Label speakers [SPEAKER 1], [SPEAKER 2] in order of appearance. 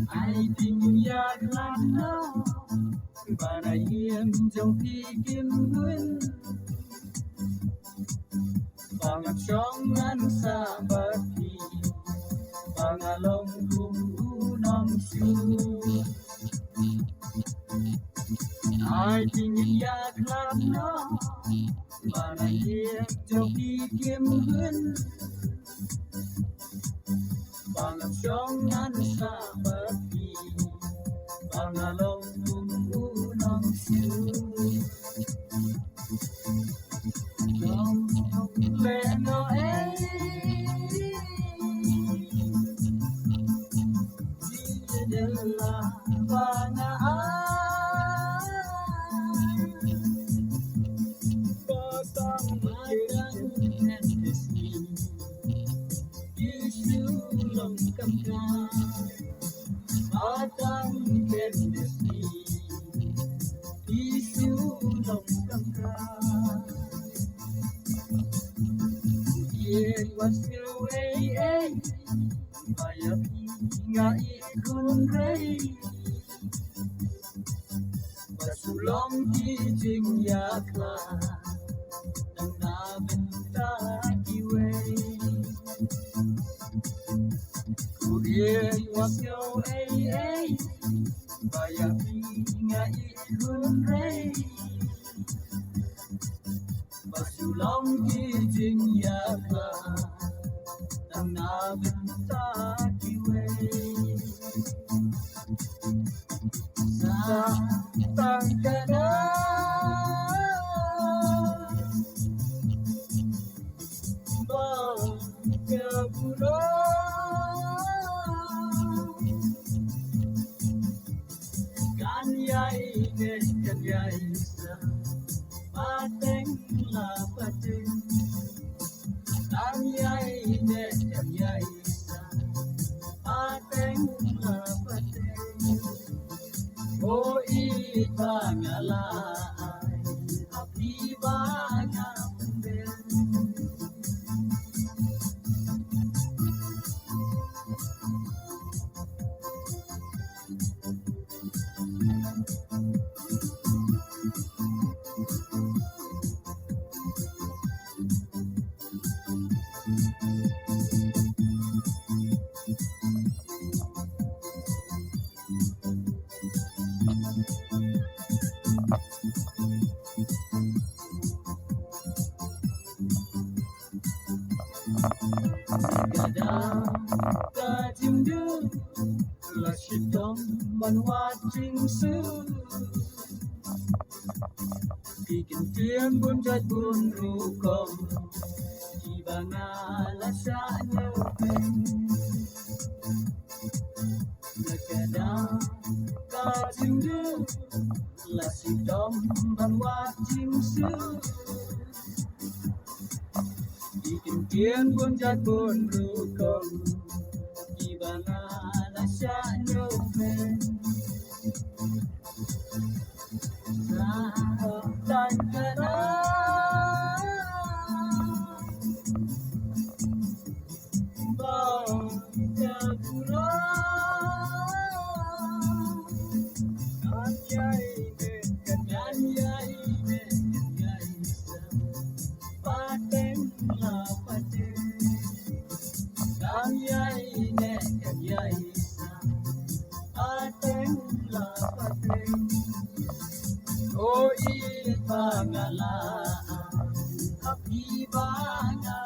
[SPEAKER 1] ai tình nhạt lắm đó và đại hiền trong khi kiếm huyên và ngập trong ngăn xa bất kỳ và ngà lông cùng u non siêu ai tình nhạt lắm đó và đại hiền trong khi kiếm huyên và ngập trong ngăn xa bất kỳ và ngà lông cùng u non siêu trong lệ Noel della vana batang endesi isu lengkap batang endesi isu lengkap It was your way, Maya Pinga ikun rey, Basulong kijing yakla, Nang nabenta kiway. It was your way, Maya Pinga ikun rey, Basulong kijing yakla Nang nabenta kiway Sa tangkana Bagapura Kanyay ne kanyay sa Pateng la pateng Kanyay ne kanyay sa Pateng la pateng O ipangalay Api bagapenden Ka chim đưa là chiếc đom văn hoa chính xứ vì kinh tiếng buôn trái buôn rượu công chỉ bà ngà là xa nhau bên là kẻ đá ca chim đưa là chiếc đom văn hoa chính xứ vì kinh tiếng buôn trái buôn rượu công chỉ bà ngà là xa nhau bên ra tan cả đó bao nhà pura anyai ne sa pateng la pateng anyai ne sa pateng la pateng O ipangalaan, api banga